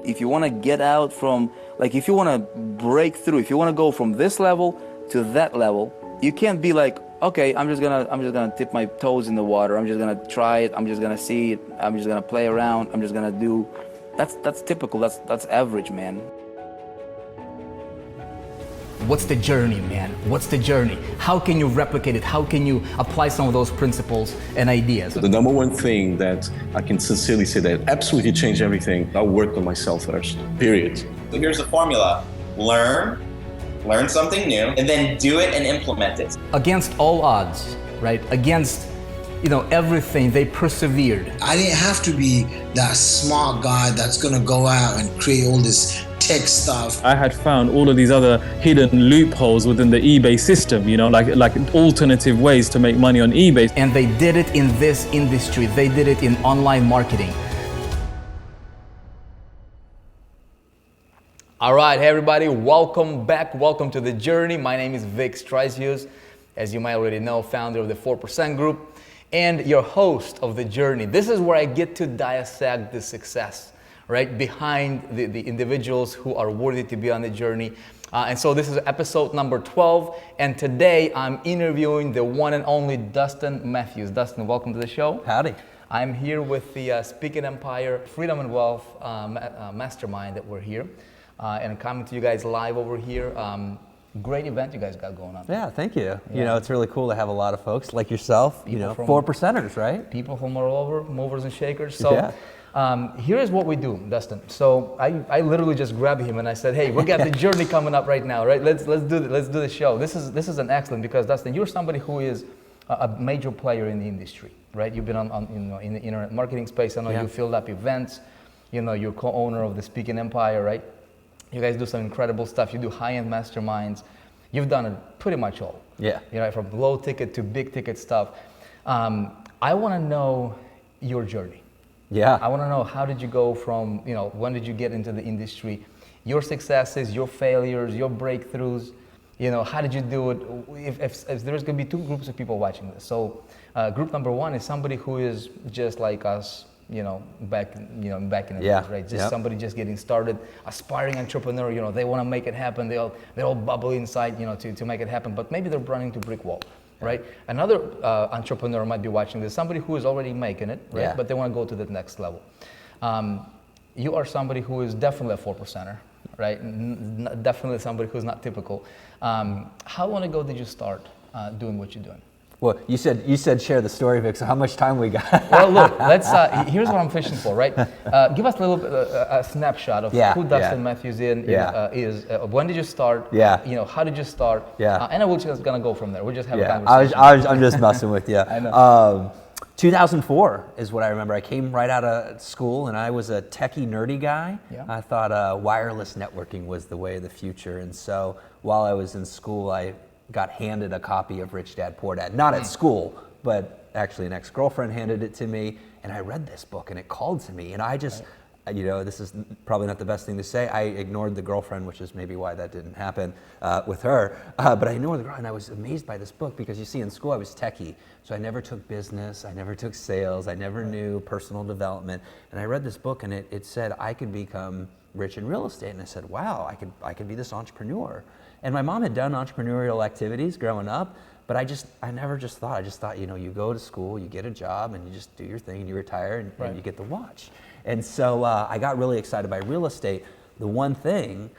If you want to get out from, like, if you want to break through, if you want to go from this level to that level, you can't be like, okay, I'm just gonna dip my toes in the water. I'm just gonna try it. I'm just gonna see it. I'm just gonna play around. I'm just gonna do. That's typical. That's average, man. What's the journey, man? What's the journey? How can you replicate it? How can you apply some of those principles and ideas? The number one thing that I can sincerely say that absolutely changed everything, I worked on myself first, period. So here's the formula. Learn something new, and then do it and implement it. Against all odds, right? Against, everything, they persevered. I didn't have to be that smart guy that's gonna go out and create all this tech stuff. I had found all of these other hidden loopholes within the eBay system, like alternative ways to make money on eBay. And they did it in this industry. They did it in online marketing. All right, hey everybody, welcome back. Welcome to The Journey. My name is Vic Straisius, as you might already know, founder of the 4% Group and your host of The Journey. This is where I get to dissect the success, right, behind the individuals who are worthy to be on the journey. And so this is episode number 12, and today I'm interviewing the one and only Dustin Mathews. Dustin, welcome to the show. Howdy. I'm here with the Speaking Empire Freedom and Wealth Mastermind that we're here. And I'm coming to you guys live over here. Great event you guys got going on. Yeah, thank you. Yeah. It's really cool to have a lot of folks like yourself, From 4%ers, right? People from all over, movers and shakers. So Yeah. here is what we do, Dustin. So I literally just grabbed him and I said, hey, we got the journey coming up right now, right? Let's do the show. This is an excellent, because Dustin, you're somebody who is a major player in the industry, right? You've been in the internet marketing space. I know you filled up events. You're co-owner of the Speaking Empire, right? You guys do some incredible stuff. You do high-end masterminds. You've done it pretty much all. Yeah. From low ticket to big ticket stuff. I want to know your journey. Yeah. I want to know, how did you go from, when did you get into the industry? Your successes, your failures, your breakthroughs. How did you do it? If there's going to be two groups of people watching this. So group number one is somebody who is just like us, back in the days, right? Just somebody just getting started, aspiring entrepreneur. They want to make it happen. They're all bubbly inside, to make it happen. But maybe they're running into a brick wall, right? Another entrepreneur might be watching this. Somebody who is already making it, right? Yeah. But they want to go to the next level. You are somebody who is definitely a 4%er, right? Definitely somebody who's not typical. How long ago did you start doing what you're doing? Well, you said share the story, Vic, so how much time we got? Well, look, here's what I'm fishing for, right? Give us a little a snapshot of who Dustin Mathews is. When did you start? Yeah. How did you start? Yeah. And we're just gonna go from there. We'll just have a conversation. I'm just messing with you. I know. 2004 is what I remember. I came right out of school and I was a techie, nerdy guy. Yeah. I thought wireless networking was the way of the future. And so while I was in school, I got handed a copy of Rich Dad Poor Dad. Not at school, but actually an ex-girlfriend handed it to me. And I read this book and it called to me. And I just, this is probably not the best thing to say. I ignored the girlfriend, which is maybe why that didn't happen with her. But I ignored the girl, and I was amazed by this book because, you see, in school I was techie. So I never took business, I never took sales, I never knew personal development. And I read this book and it said I could become rich in real estate. And I said, wow, I could be this entrepreneur. And my mom had done entrepreneurial activities growing up, but I thought, you go to school, you get a job, and you just do your thing, and you retire, and you get the watch. And so I got really excited by real estate. The one thing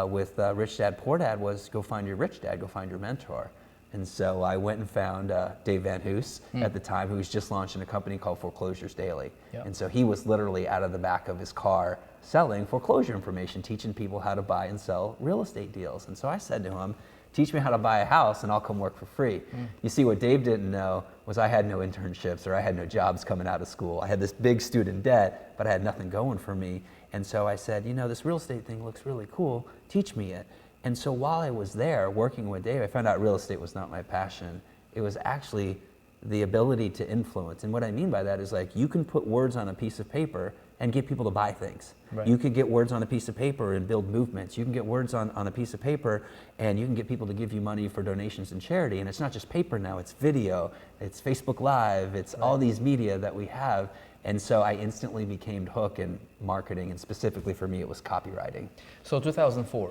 with Rich Dad Poor Dad was go find your rich dad, go find your mentor. And so I went and found Dave Van Hoos at the time, who was just launching a company called Foreclosures Daily. Yep. And so he was literally out of the back of his car selling foreclosure information, teaching people how to buy and sell real estate deals. And so I said to him, teach me how to buy a house and I'll come work for free. You see, what Dave didn't know was I had no internships or I had no jobs coming out of school. I had this big student debt, but I had nothing going for me. And so I said, this real estate thing looks really cool, teach me it. And so while I was there working with Dave, I found out real estate was not my passion. It was actually the ability to influence. And what I mean by that is, like, you can put words on a piece of paper and get people to buy things. Right. You could get words on a piece of paper and build movements. You can get words on a piece of paper and you can get people to give you money for donations and charity. And it's not just paper now, it's video, it's Facebook Live, it's all these media that we have. And so I instantly became hooked in marketing, and specifically for me, it was copywriting. So 2004,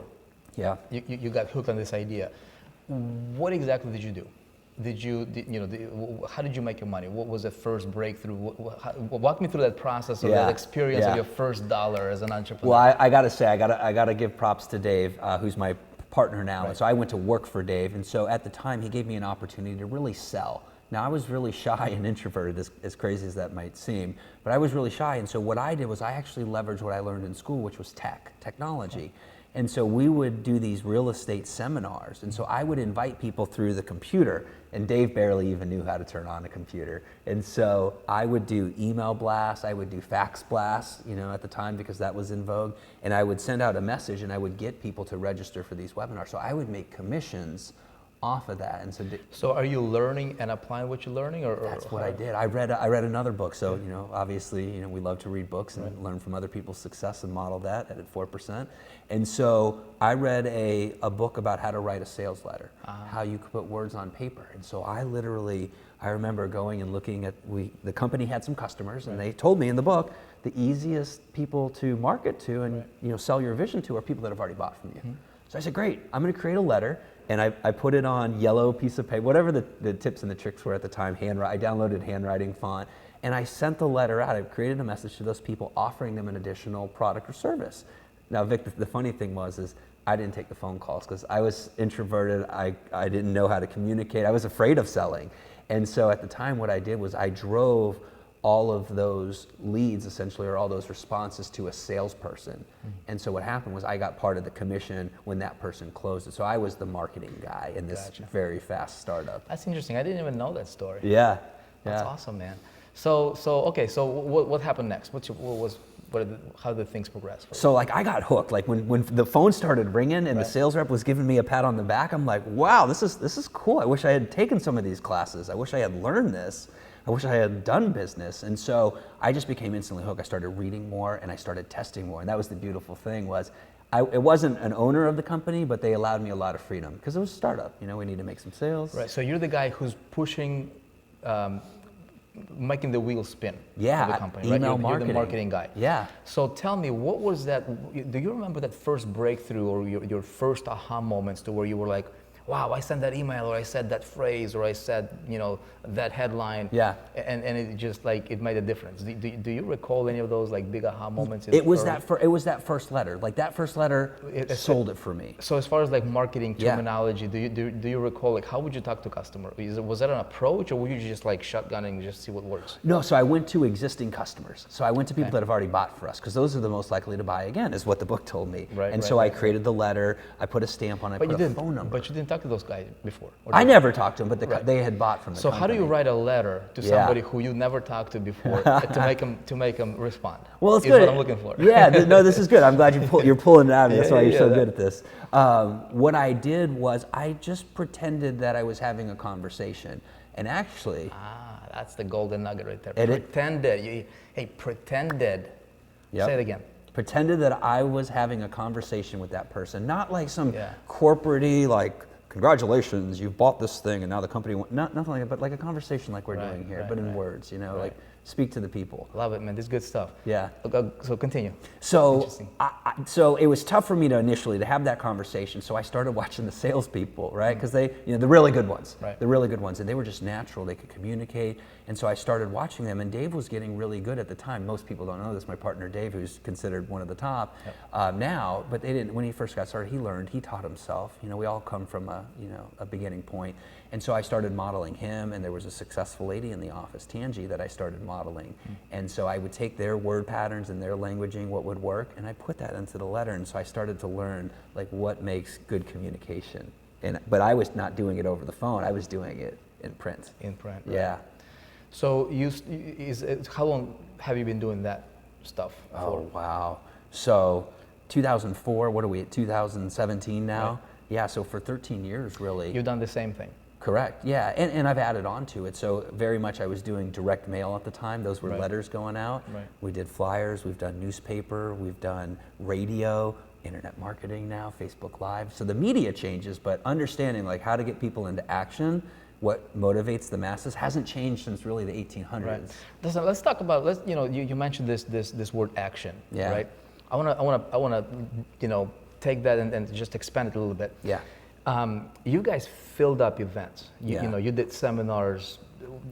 Yeah. you got hooked on this idea. What exactly did you do? How did you make your money? What was the first breakthrough? Walk me through that process of that experience of your first dollar as an entrepreneur. Well, I got to say, I got to give props to Dave, who's my partner now. And so I went to work for Dave. And so at the time, he gave me an opportunity to really sell. Now, I was really shy and introverted, as crazy as that might seem, but I was really shy. And so what I did was I actually leveraged what I learned in school, which was technology. And so we would do these real estate seminars. And so I would invite people through the computer, and Dave barely even knew how to turn on a computer. And so I would do email blasts, I would do fax blasts, at the time, because that was in vogue. And I would send out a message, and I would get people to register for these webinars. So I would make commissions off of that. And so are you learning and applying what you're learning, or that's what I did. I read another book. So obviously, we love to read books and learn from other people's success and model that at 4%. And so I read a book about how to write a sales letter, how you could put words on paper. And so I remember going and looking at, the company had some customers, and they told me in the book, the easiest people to market to and sell your vision to are people that have already bought from you. So I said, great, I'm going to create a letter. And I put it on yellow piece of paper, whatever the tips and the tricks were at the time. I downloaded handwriting font, and I sent the letter out. I created a message to those people offering them an additional product or service. Now, Vic, the funny thing is I didn't take the phone calls because I was introverted. I didn't know how to communicate. I was afraid of selling. And so at the time, what I did was I drove all of those leads, essentially, or all those responses to a salesperson. And so what happened was I got part of the commission when that person closed it. So I was the marketing guy in this very fast startup. That's interesting. I didn't even know that story. Yeah. That's awesome, man. So what happened next? How did things progress? So I got hooked. Like when the phone started ringing and the sales rep was giving me a pat on the back, I'm like, wow, this is cool. I wish I had taken some of these classes. I wish I had learned this. I wish I had done business. And so I just became instantly hooked. I started reading more and I started testing more. And that was the beautiful thing it wasn't an owner of the company, but they allowed me a lot of freedom because it was a startup. We need to make some sales. Right. So you're the guy who's pushing, making the wheels spin for the company, right? Email marketing. You're the marketing guy. Yeah. So tell me, what was that? Do you remember that first breakthrough or your first aha moments to where you were like, wow, I sent that email, or I said that phrase, or I said, that headline. Yeah. And it just it made a difference. Do you recall any of those big aha moments? It was that first letter. Like that first letter sold it for me. So as far as marketing terminology, do you recall how would you talk to customer? Was that an approach, or were you just shotgunning and just see what works? No, so I went to existing customers. So I went to people that have already bought for us because those are the most likely to buy again, is what the book told me. Right. And so I created the letter. I put a stamp on it. I put a phone number. But you didn't talk to those guys before. I never talked to them, but they had bought from the company. So how do you write a letter to somebody who you never talked to before to make them respond? Well, it's is good. What I'm looking for. Yeah, no, this is good. I'm glad you're pulling it out of me. That's why you're so good at this. What I did was I just pretended that I was having a conversation, and actually, that's the golden nugget right there. Pretended. Pretended. Yep. Say it again. Pretended that I was having a conversation with that person, not like some corporate-y, congratulations, you've bought this thing and now the company, nothing like that, but like a conversation like we're doing here, but in words, speak to the people. Love it, man. This is good stuff. Yeah. So continue. So, so it was tough for me to initially to have that conversation. So I started watching the salespeople, right? Because they, the really good ones, the really good ones, and they were just natural. They could communicate, and so I started watching them. And Dave was getting really good at the time. Most people don't know this. My partner Dave, who's considered one of the top now, but they didn't. When he first got started, he learned. He taught himself. We all come from a beginning point. And so I started modeling him, and there was a successful lady in the office, Tangi, that I started modeling. And so I would take their word patterns and their languaging, what would work, and I put that into the letter. And so I started to learn what makes good communication. But I was not doing it over the phone. I was doing it in print. In print. Right. Yeah. So how long have you been doing that stuff for? Oh, wow. So 2004, what are we at, 2017 now? Right. Yeah, so for 13 years, really. You've done the same thing. Correct, yeah, and I've added on to it. So very much I was doing direct mail at the time. Those were letters going out. Right. We did flyers, we've done newspaper, we've done radio, internet marketing now, Facebook Live. So the media changes, but understanding how to get people into action what motivates the masses hasn't changed since really the 1800s. Right. Listen, let's talk about, you mentioned this word action, Yeah. right? I wanna take that and just expand it a little bit. Yeah. You guys filled up events. Yeah. You did seminars.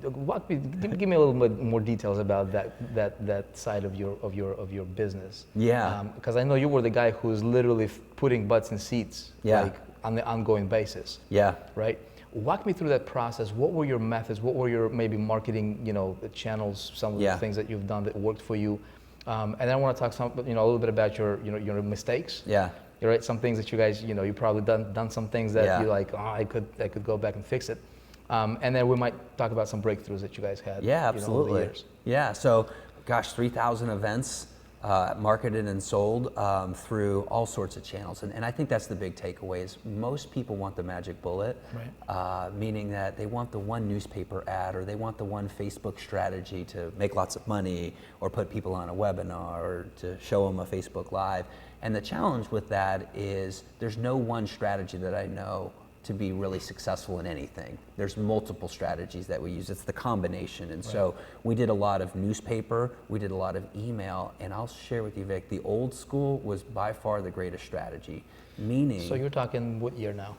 Give me a little bit more details about that side of your business. Yeah. Because I know you were the guy who's literally putting butts in seats, Yeah. like on the ongoing basis. Yeah. Right. Walk me through that process. What were your methods? What were your maybe marketing, channels? Some of Yeah. the things that you've done that worked for you. And then I want to talk a little bit about your mistakes. Yeah. Right. Some things that you guys, you probably done some things that Yeah. you're like, I could go back and fix it. And then we might talk about some breakthroughs that you guys had. Yeah, over the absolutely. years. Yeah, so 3,000 events marketed and sold through all sorts of channels. And I think that's the big takeaway is most people want the magic bullet, Right. Meaning that they want the one newspaper ad or they want the one Facebook strategy to make lots of money or put people on a webinar or to show them a Facebook Live. And the challenge with that is there's no one strategy that I know to be really successful in anything. There's multiple strategies that we use. It's the combination. And so we did a lot of newspaper, we did a lot of email, and I'll share with you, Vic, the old school was by far the greatest strategy. Meaning, So you're talking what year now?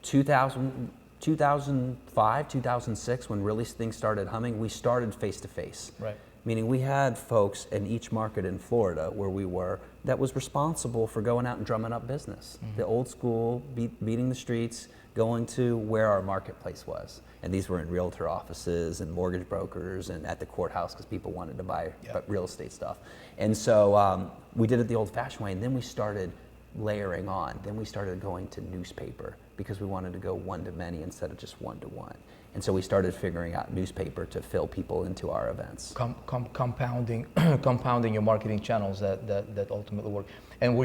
2005, 2006, when really things started humming, we started face-to-face. Right. Meaning we had folks in each market in Florida where we were that was responsible for going out and drumming up business. Mm-hmm. The old school, beating the streets, going to where our marketplace was. And these were in realtor offices and mortgage brokers and at the courthouse because people wanted to buy real estate stuff. And so we did it the old-fashioned way, and then we started layering on. Then we started going to newspaper because we wanted to go one-to-many instead of just one-to-one. And so we started figuring out newspaper to fill people into our events. Compounding your marketing channels that ultimately work. And were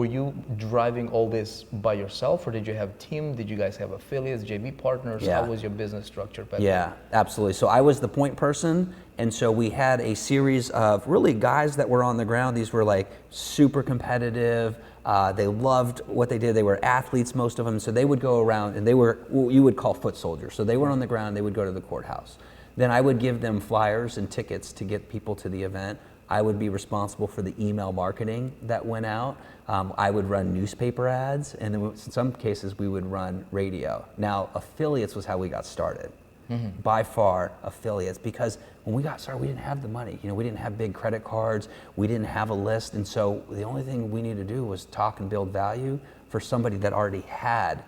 you driving all this by yourself, or did you have a team? Did you guys have affiliates, JV partners? Yeah. How was your business structure back Yeah, absolutely. So I was the point person, and so we had a series of really guys that were on the ground. These were like super competitive. They loved what they did. They were athletes, most of them. So they would go around, and they were what you would call foot soldiers. So they were on the ground. They would go to the courthouse. Then I would give them flyers and tickets to get people to the event. I would be responsible for the email marketing that went out. I would run newspaper ads, and then in some cases we would run radio. Now, affiliates was how we got started. Mm-hmm. By far, affiliates, because when we got started, we didn't have the money. We didn't have big credit cards. We didn't have a list, and so the only thing we needed to do was talk and build value for somebody that already had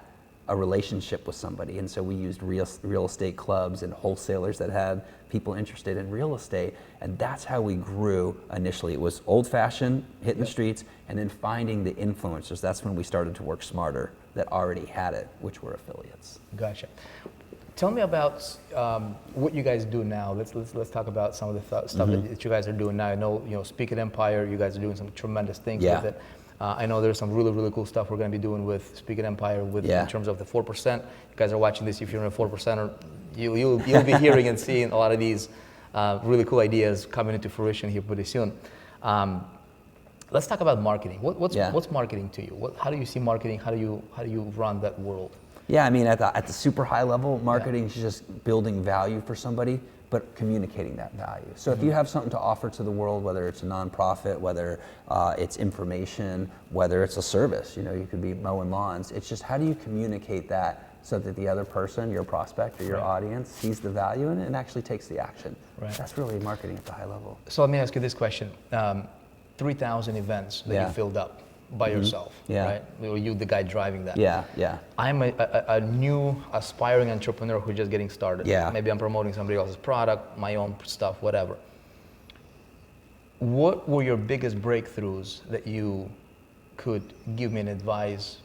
a relationship with somebody. And so we used real estate clubs and wholesalers that had people interested in real estate, and that's how we grew initially. It was old-fashioned, hitting the streets, and then finding the influencers. That's when we started to work smarter that already had it, which were affiliates. Gotcha. Tell me about what you guys do now. Let's talk about some of the stuff that you guys are doing now. I know, Speak at Empire, you guys are doing some tremendous things with it. I know there's some really, really cool stuff we're going to be doing with Speak at Empire in terms of the 4%. You guys are watching this, if you're in a 4%er, you'll be hearing and seeing a lot of these really cool ideas coming into fruition here pretty soon. Let's talk about marketing. What's marketing to you? How do you see marketing? How do you run that world? Yeah, I mean, at the super high level, marketing is just building value for somebody, but communicating that value. So if you have something to offer to the world, whether it's a nonprofit, whether it's information, whether it's a service, you could be mowing lawns. It's just how do you communicate that so that the other person, your prospect or your audience, sees the value in it and actually takes the action. Right. That's really marketing at the high level. So let me ask you this question. 3,000 events that you filled up by yourself, right? Or you the guy driving that. Yeah. I'm a new aspiring entrepreneur who's just getting started. Yeah. Maybe I'm promoting somebody else's product, my own stuff, whatever. What were your biggest breakthroughs that you could give me an advice,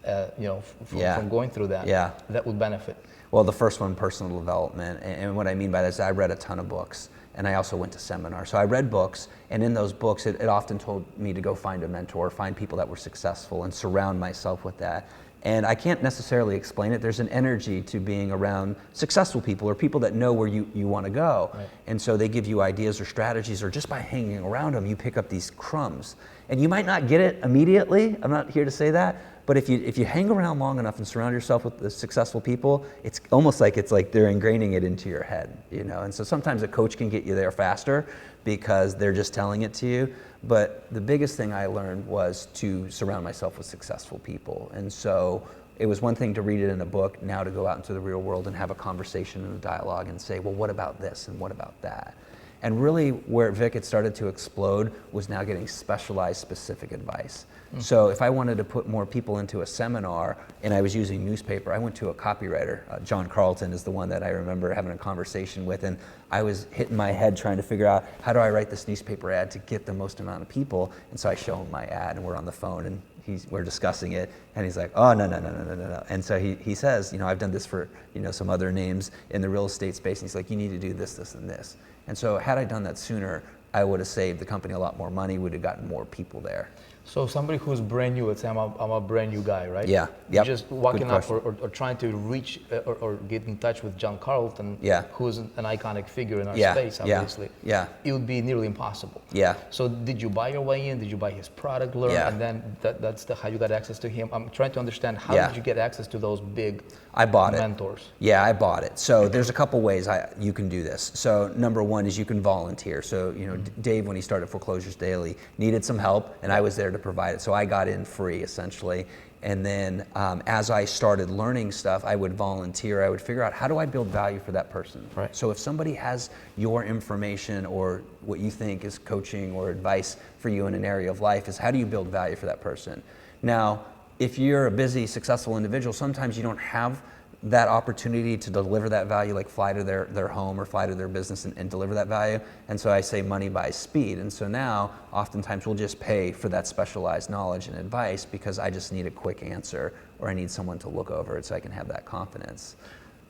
from going through that, that would benefit? Well, the first one, personal development. And what I mean by that is I read a ton of books. And I also went to seminars. So I read books, and in those books, it often told me to go find a mentor, find people that were successful, and surround myself with that. And I can't necessarily explain it. There's an energy to being around successful people or people that know where you want to go. Right. And so they give you ideas or strategies, or just by hanging around them, you pick up these crumbs. And you might not get it immediately. I'm not here to say that, But if you hang around long enough and surround yourself with the successful people, it's almost like they're ingraining it into your head, you know. And so sometimes a coach can get you there faster because they're just telling it to you. But the biggest thing I learned was to surround myself with successful people. And so it was one thing to read it in a book, now to go out into the real world and have a conversation and a dialogue and say, well, what about this and what about that? And really where Vic had started to explode was now getting specialized, specific advice. So if I wanted to put more people into a seminar and I was using newspaper, I went to a copywriter. John Carlton is the one that I remember having a conversation with, and I was hitting my head trying to figure out, how do I write this newspaper ad to get the most amount of people? And so I show him my ad, and we're on the phone, and we're discussing it, and he's like, oh, no. And so he says, you know, I've done this for, you know, some other names in the real estate space, and he's like, you need to do this, this, and this. And so had I done that sooner, I would have saved the company a lot more money, would have gotten more people there. So somebody who's brand new, let's say I'm a brand new guy, right? Yeah. You're just walking up or trying to reach or get in touch with John Carlton, who's an iconic figure in our space, obviously. Yeah. It would be nearly impossible. Yeah. So did you buy your way in? Did you buy his product, learn, and then that's how you got access to him? I'm trying to understand, how did you get access to those big mentors? Yeah, I bought it. So there's a couple ways you can do this. So number one is you can volunteer. So, you know, Dave, when he started Foreclosures Daily, needed some help, and I was there to provide it. So I got in free, essentially. And then as I started learning stuff, I would volunteer. I would figure out, how do I build value for that person? Right. So if somebody has your information or what you think is coaching or advice for you in an area of life, is how do you build value for that person? Now, if you're a busy, successful individual, sometimes you don't have that opportunity to deliver that value, like fly to their home or fly to their business and deliver that value. And so I say money buys speed. And so now oftentimes we'll just pay for that specialized knowledge and advice because I just need a quick answer, or I need someone to look over it so I can have that confidence.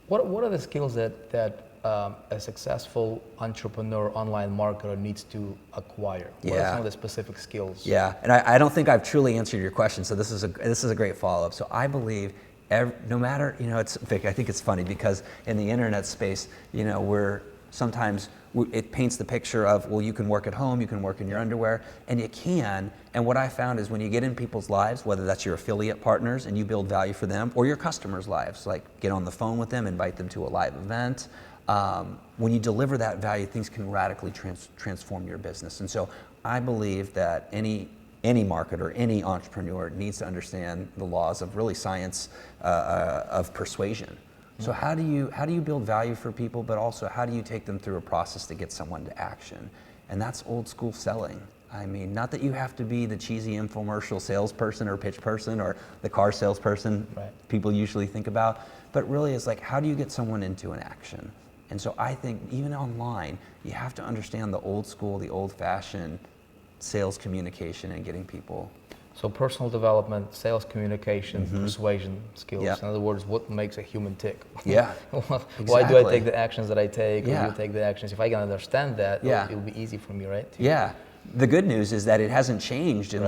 What are the skills that a successful entrepreneur, online marketer needs to acquire? What are some of the specific skills? Yeah, and I don't think I've truly answered your question, so this is a great follow-up. So I believe no matter, you know, Vic, I think it's funny because in the internet space, you know, it paints the picture of, well, you can work at home, you can work in your underwear, and you can. And what I found is when you get in people's lives, whether that's your affiliate partners and you build value for them, or your customers' lives, like get on the phone with them, invite them to a live event, when you deliver that value, things can radically transform your business. And so I believe that any marketer, any entrepreneur needs to understand the laws of really science of persuasion. So how do you build value for people, but also how do you take them through a process to get someone to action? And that's old school selling. I mean, not that you have to be the cheesy infomercial salesperson or pitch person or the car salesperson people usually think about, but really it's like, how do you get someone into an action? And so I think even online, you have to understand the old school, the old fashioned sales communication and getting people. So personal development, sales communication, persuasion skills. In other words, what makes a human tick? Yeah. Why do I take the actions that I take? Or do you take the actions? If I can understand that, it'll be easy for me, right? Yeah. The good news is that it hasn't changed in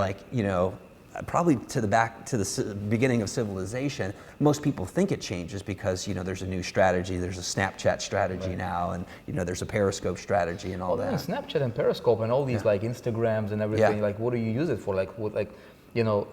probably to the beginning of civilization. Most people think it changes because, you know, there's a new strategy, there's a Snapchat strategy now, and, you know, there's a Periscope strategy and all that. Yeah, Snapchat and Periscope and all these like Instagrams and everything, like what do you use it for? You know,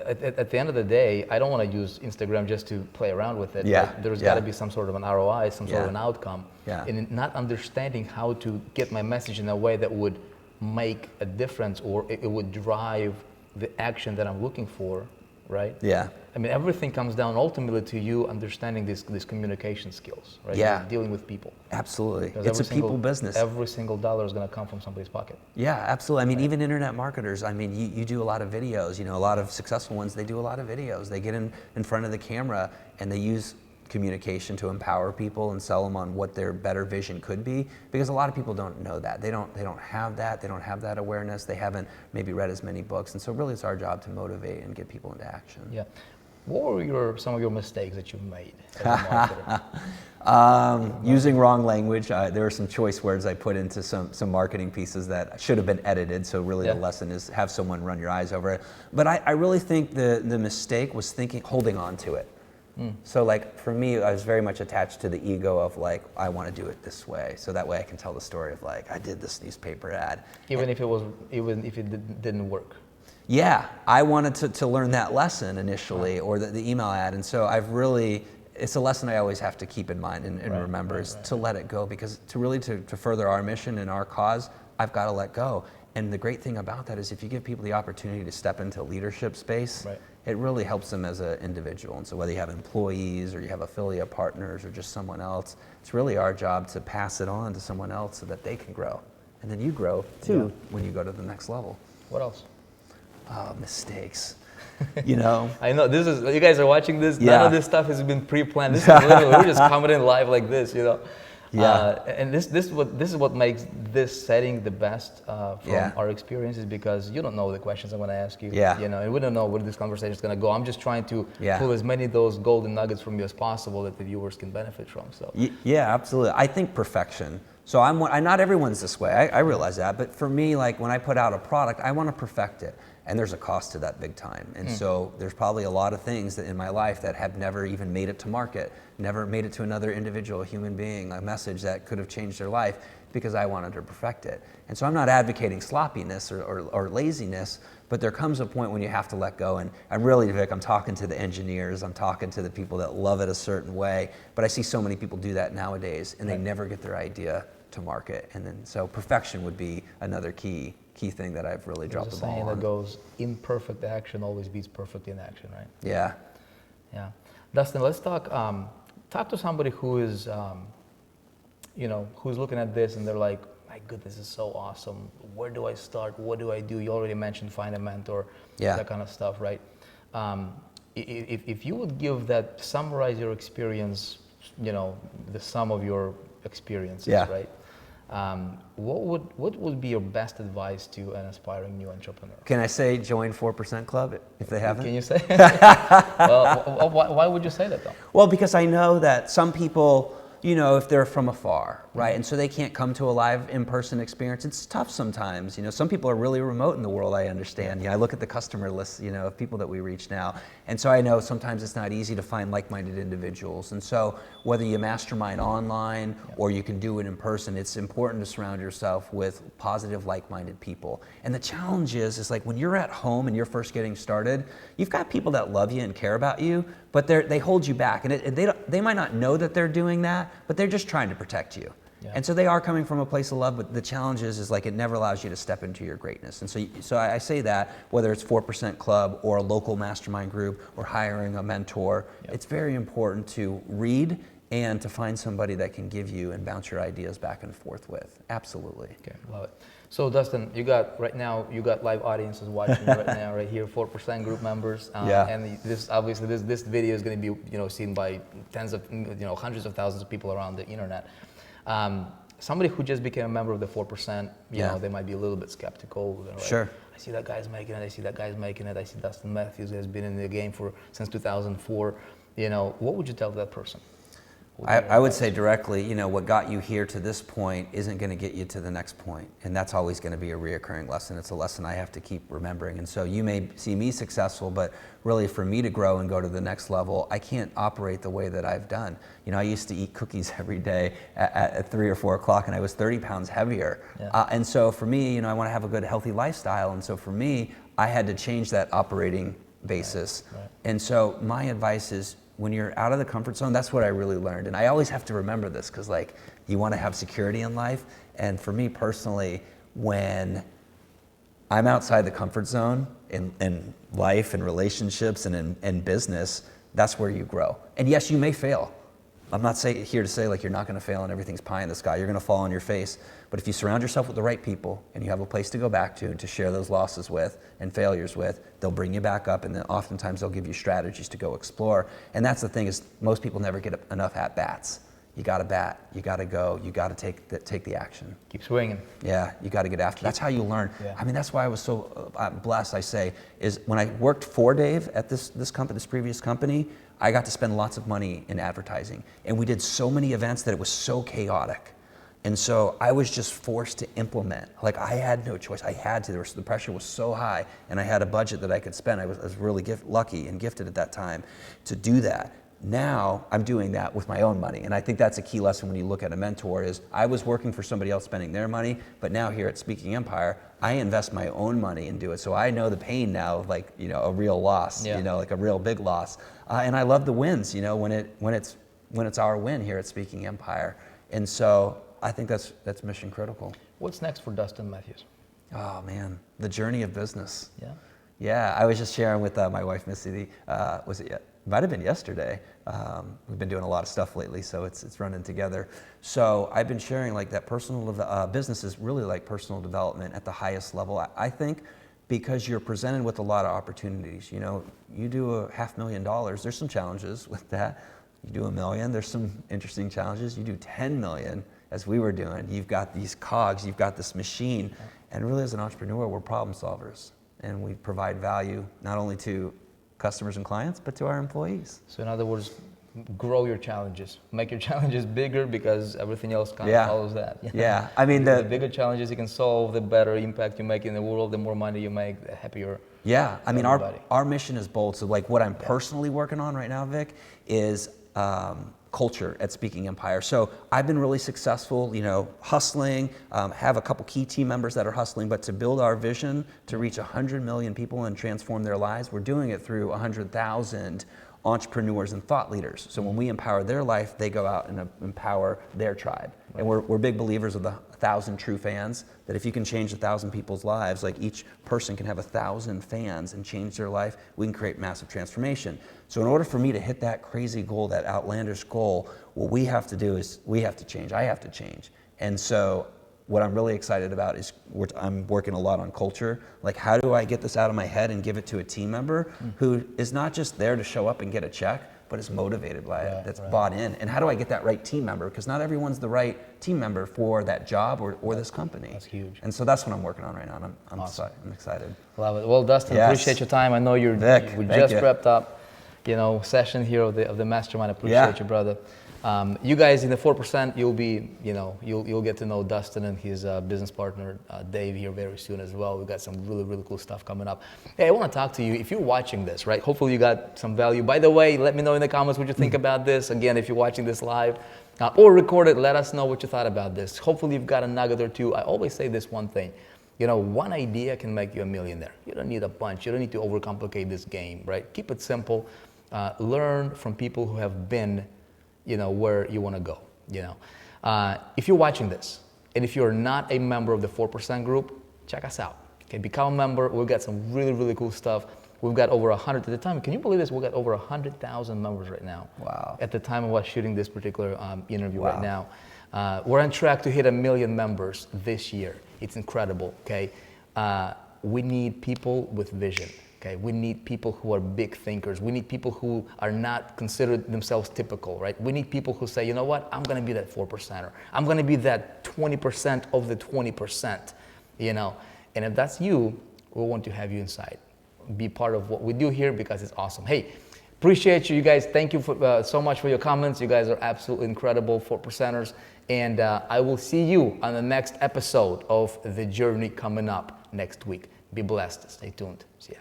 at the end of the day, I don't want to use Instagram just to play around with it. Like, there's got to be some sort of an ROI, some sort of an outcome. And not understanding how to get my message in a way that would make a difference, or it would drive the action that I'm looking for, right? Yeah. I mean, everything comes down ultimately to you understanding these communication skills, right? Yeah. Dealing with people. Absolutely. Because it's a people business. Every single dollar is going to come from somebody's pocket. Yeah, absolutely. I mean, even internet marketers, I mean, you do a lot of videos, you know, a lot of successful ones, they do a lot of videos. They get in front of the camera and they use communication to empower people and sell them on what their better vision could be, because a lot of people don't know that. They don't have that. They don't have that awareness. They haven't maybe read as many books, and so really it's our job to motivate and get people into action. Yeah. What were some of your mistakes that you've made as a marketer? Using wrong language. There were some choice words I put into some marketing pieces that should have been edited, so really the lesson is have someone run your eyes over it. But I really think the mistake was holding on to it. So like for me, I was very much attached to the ego of like, I want to do it this way, so that way I can tell the story of like, I did this newspaper ad. Even if it didn't work. Yeah, I wanted to learn that lesson initially, or the email ad, and so it's a lesson I always have to keep in mind and remember is to let it go, because to further our mission and our cause, I've got to let go. And the great thing about that is if you give people the opportunity to step into leadership space, it really helps them as an individual. And so whether you have employees or you have affiliate partners or just someone else, it's really our job to pass it on to someone else so that they can grow. And then you grow too when you go to the next level. What else? Mistakes. You know? I know, this is, you guys are watching this, none of this stuff has been pre-planned. This is literally, we're just coming in live like this, you know? And this is what makes this setting the best from our experiences, because you don't know the questions I'm going to ask you. You know, and we don't know where this conversation is going to go. I'm just trying to pull as many of those golden nuggets from you as possible that the viewers can benefit from. So yeah, absolutely. I think perfection. So not everyone's this way. I realize that, but for me, like when I put out a product, I want to perfect it. And there's a cost to that big time. And so there's probably a lot of things that in my life that have never even made it to market, never made it to another individual, a human being, a message that could have changed their life because I wanted to perfect it. And so I'm not advocating sloppiness or laziness, but there comes a point when you have to let go. And I'm really, Vic, I'm talking to the engineers, I'm talking to the people that love it a certain way, but I see so many people do that nowadays and they never get their idea to market. And then so perfection would be another key thing that I've really dropped the ball on. There's a saying that goes, imperfect action always beats perfect inaction, right? Yeah. Yeah. Dustin, let's talk to somebody who is, you know, who's looking at this and they're like, my goodness, this is so awesome. Where do I start? What do I do? You already mentioned find a mentor, that kind of stuff, right? If you would summarize your experience, you know, the sum of your experiences, right? What would be your best advice to an aspiring new entrepreneur? Can I say join 4% Club if they haven't? Can you say? Well, why would you say that though? Well, because I know that some people, you know, if they're from afar, right, and so they can't come to a live in-person experience, it's tough sometimes. You know, some people are really remote in the world, I understand. I look at the customer list, you know, of people that we reach now, and so I know sometimes it's not easy to find like-minded individuals. And so whether you mastermind online or you can do it in person, it's important to surround yourself with positive, like-minded people. And the challenge is like when you're at home and you're first getting started, you've got people that love you and care about you, but they hold you back, and they might not know that they're doing that, but they're just trying to protect you. And so they are coming from a place of love, but the challenge is like it never allows you to step into your greatness. And so I say that whether it's 4% Club or a local mastermind group or hiring a mentor, it's very important to read and to find somebody that can give you and bounce your ideas back and forth with. Absolutely. Okay, love it. So Dustin, you got live audiences watching right now, right here, 4% group members. And this video is going to be, you know, seen by tens of, you know, hundreds of thousands of people around the internet. Somebody who just became a member of the 4%, you know, they might be a little bit skeptical. Like, sure. I see that guy's making it. I see that guy's making it. I see Dustin Mathews has been in the game since 2004. You know, what would you tell that person? I would say directly, you know, what got you here to this point isn't going to get you to the next point. And that's always going to be a reoccurring lesson. It's a lesson I have to keep remembering. And so you may see me successful, but really for me to grow and go to the next level, I can't operate the way that I've done. You know, I used to eat cookies every day at 3 or 4 o'clock, and I was 30 pounds heavier. And so for me, you know, I want to have a good, healthy lifestyle. And so for me, I had to change that operating basis. And so my advice is, when you're out of the comfort zone, that's what I really learned. And I always have to remember this because, like, you want to have security in life. And for me personally, when I'm outside the comfort zone in life and relationships and in business, that's where you grow. And yes, you may fail. I'm not here to say like you're not going to fail and everything's pie in the sky. You're going to fall on your face. But if you surround yourself with the right people and you have a place to go back to and to share those losses with and failures with, they'll bring you back up, and then oftentimes they'll give you strategies to go explore. And that's the thing, is most people never get enough at-bats. You got to bat, you got to go, you got to take the action. Keep swinging. Yeah, you got to get after. That's how you learn. I mean, that's why I was so blessed, I say, is when I worked for Dave at this previous company, I got to spend lots of money in advertising. And we did so many events that it was so chaotic. And so I was just forced to implement. Like, I had no choice. I had to. The pressure was so high, and I had a budget that I could spend. I was really lucky and gifted at that time to do that. Now I'm doing that with my own money. And I think that's a key lesson when you look at a mentor is I was working for somebody else spending their money, but now here at Speaking Empire, I invest my own money and do it. So I know the pain now of like, you know, a real loss, you know, like a real big loss. And I love the wins, you know, when it's our win here at Speaking Empire. And so I think that's mission critical. What's next for Dustin Mathews? Oh man, the journey of business. Yeah. Yeah, I was just sharing with my wife, Missy, might have been yesterday. We've been doing a lot of stuff lately, so it's running together. So I've been sharing like that business is really like personal development at the highest level. I think because you're presented with a lot of opportunities. You know, you do $500,000, there's some challenges with that. You do $1 million, there's some interesting challenges. You do 10 million, as we were doing, you've got these cogs, you've got this machine. And really as an entrepreneur, we're problem solvers. And we provide value not only to customers and clients, but to our employees. So in other words, grow your challenges. Make your challenges bigger because everything else kind of follows that. Yeah, I mean the bigger challenges you can solve, the better impact you make in the world, the more money you make, the happier. Yeah, I mean everybody. our mission is bold. So like what I'm personally working on right now, Vic, is culture at Speaking Empire. So I've been really successful, you know, hustling, have a couple key team members that are hustling, but to build our vision to reach 100 million people and transform their lives, we're doing it through 100,000 entrepreneurs and thought leaders. So when we empower their life, they go out and empower their tribe. Right. And we're big believers of the 1,000 true fans, that if you can change 1,000 people's lives, like each person can have 1,000 fans and change their life, we can create massive transformation. So in order for me to hit that crazy goal, that outlandish goal, what we have to do is we have to change. I have to change. And so what I'm really excited about is I'm working a lot on culture. Like, how do I get this out of my head and give it to a team member who is not just there to show up and get a check, but is motivated by it, that's bought in. And how do I get that right team member? Because not everyone's the right team member for that job or this company. That's huge. And so that's what I'm working on right now, and I'm awesome. I'm excited. Love it. Well, Dustin, appreciate your time. I know we just wrapped up, you know, session here of the mastermind. Appreciate you, brother. You guys in the 4%, you'll get to know Dustin and his business partner Dave here very soon as well. We've got some really, really cool stuff coming up. Hey, I want to talk to you. If you're watching this, right? Hopefully you got some value. By the way, let me know in the comments what you think about this. Again, if you're watching this live or recorded, let us know what you thought about this. Hopefully you've got a nugget or two. I always say this one thing. You know, one idea can make you a millionaire. You don't need a bunch. You don't need to overcomplicate this game, right? Keep it simple. Learn from people who have been, you know, where you want to go, you know. If you're watching this, and if you're not a member of the 4% group, check us out. Okay, become a member. We've got some really, really cool stuff. We've got over 100 at the time. Can you believe this? We've got over 100,000 members right now. Wow. At the time of us shooting this particular interview right now. We're on track to hit 1 million members this year. It's incredible, okay? We need people with vision. Okay, we need people who are big thinkers. We need people who are not considered themselves typical, right? We need people who say, you know what, I'm gonna be that 4%er. I'm gonna be that 20% of the 20%, you know? And if that's you, we want to have you inside. Be part of what we do here because it's awesome. Hey, appreciate you guys. Thank you for, so much for your comments. You guys are absolutely incredible 4%ers. And I will see you on the next episode of The Journey coming up next week. Be blessed. Stay tuned. See ya.